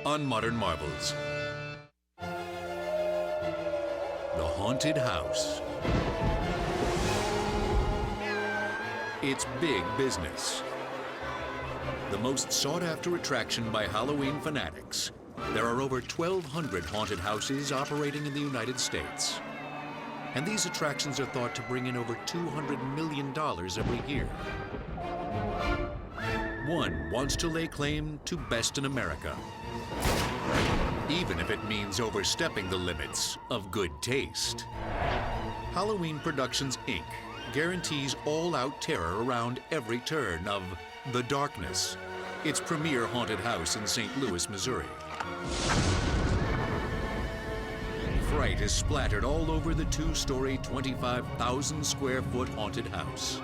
on Modern Marvels. The Haunted House. It's big business. The most sought-after attraction by Halloween fanatics. There are over 1,200 haunted houses operating in the United States. And these attractions are thought to bring in over $200 million every year. One wants to lay claim to best in America, even if it means overstepping the limits of good taste. Halloween Productions, Inc. guarantees all-out terror around every turn of The Darkness, its premier haunted house in St. Louis, Missouri. Fright is splattered all over the two-story, 25,000-square-foot haunted house.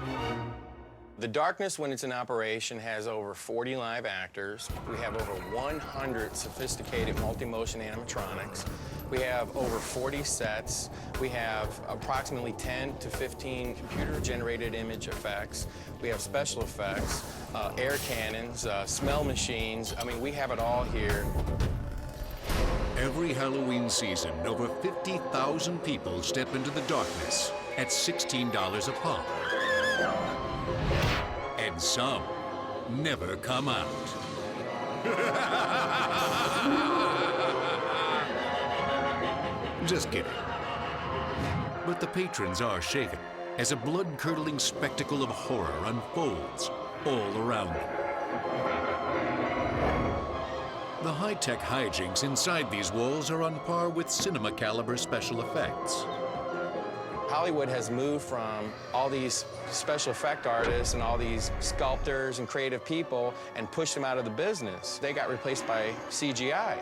The Darkness, when it's in operation, has over 40 live actors. We have over 100 sophisticated multi-motion animatronics. We have over 40 sets. We have approximately 10 to 15 computer-generated image effects. We have special effects, air cannons, smell machines. I mean, we have it all here. Every Halloween season, over 50,000 people step into the Darkness at $16 a pop. And some never come out. Just kidding. But the patrons are shaken as a blood-curdling spectacle of horror unfolds all around them. The high-tech hijinks inside these walls are on par with cinema-caliber special effects. Hollywood has moved from all these special effect artists and all these sculptors and creative people and pushed them out of the business. They got replaced by CGI.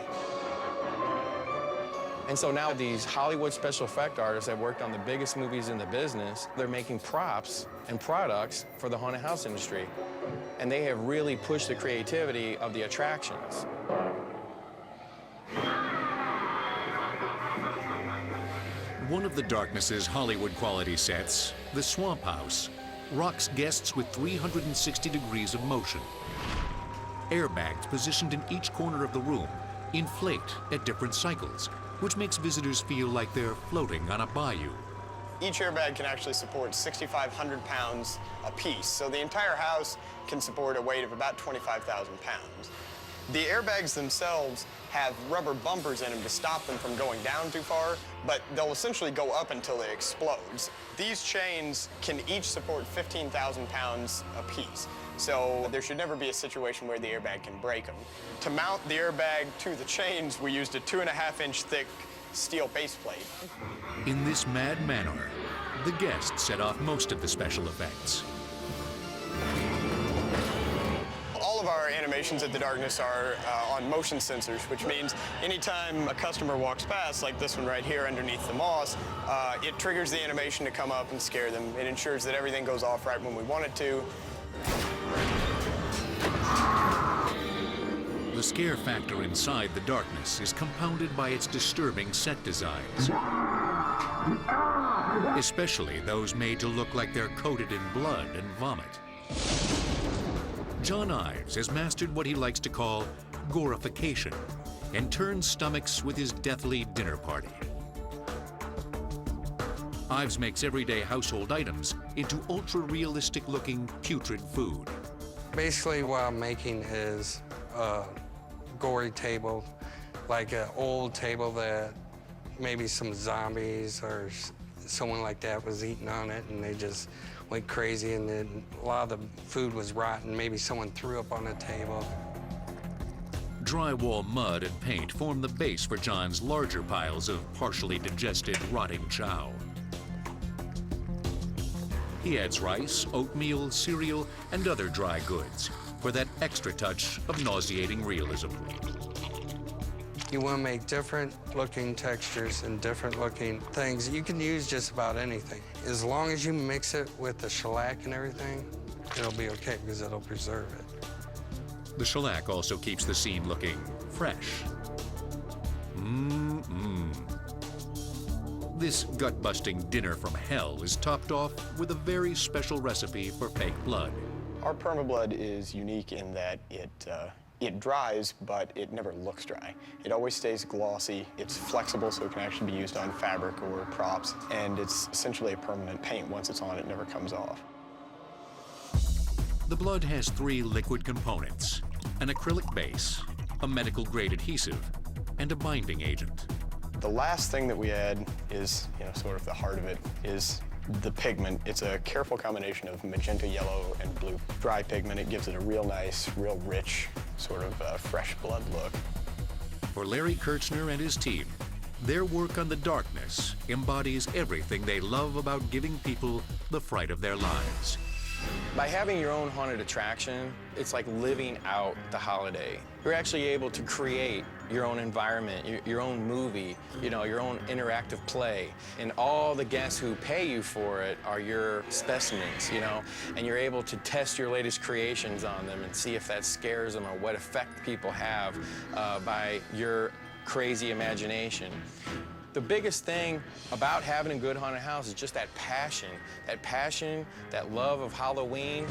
And so now these Hollywood special effect artists have worked on the biggest movies in the business. They're making props and products for the haunted house industry. And they have really pushed the creativity of the attractions. One of the Darkness's Hollywood quality sets, the Swamp House, rocks guests with 360 degrees of motion. Airbags positioned in each corner of the room inflate at different cycles, which makes visitors feel like they're floating on a bayou. Each airbag can actually support 6,500 pounds apiece, so the entire house can support a weight of about 25,000 pounds. The airbags themselves have rubber bumpers in them to stop them from going down too far, but they'll essentially go up until it explodes. These chains can each support 15,000 pounds apiece, so there should never be a situation where the airbag can break them. To mount the airbag to the chains, we used a 2.5-inch thick steel base plate. In this mad manner, the guests set off most of the special effects. All of our animations at the Darkness are on motion sensors, which means anytime a customer walks past, like this one right here underneath the moss, it triggers the animation to come up and scare them. It ensures that everything goes off right when we want it to. The scare factor inside the Darkness is compounded by its disturbing set designs, especially those made to look like they're coated in blood and vomit. John Ives has mastered what he likes to call gorification and turns stomachs with his deathly dinner party. Ives makes everyday household items into ultra-realistic looking putrid food. Basically what I'm making is a gory table, like an old table that maybe some zombies or someone like that was eating on it and they just went crazy, and then a lot of the food was rotten. Maybe someone threw up on the table. Drywall mud and paint form the base for John's larger piles of partially digested, rotting chow. He adds rice, oatmeal, cereal, and other dry goods for that extra touch of nauseating realism. You want to make different looking textures and different looking things. You can use just about anything. As long as you mix it with the shellac and everything, it'll be okay because it'll preserve it. The shellac also keeps the scene looking fresh. This gut-busting dinner from hell is topped off with a very special recipe for fake blood. Our permablood is unique in that it It dries, but it never looks dry. It always stays glossy. It's flexible, so it can actually be used on fabric or props, and it's essentially a permanent paint. Once it's on, it never comes off. The Blood has 3 liquid components: an acrylic base, a medical-grade adhesive, and a binding agent. The last thing that we add is, sort of the heart of it, is the pigment. It's a careful combination of magenta, yellow, and blue. Dry pigment, it gives it a real nice, real rich, sort of fresh blood look. For Larry Kirchner and his team, their work on the darkness embodies everything they love about giving people the fright of their lives. By having your own haunted attraction, it's like living out the holiday. You're actually able to create your own environment, your own movie, your own interactive play. And all the guests who pay you for it are your specimens, and you're able to test your latest creations on them and see if that scares them or what effect people have by your crazy imagination. The biggest thing about having a good haunted house is just that passion, that love of Halloween.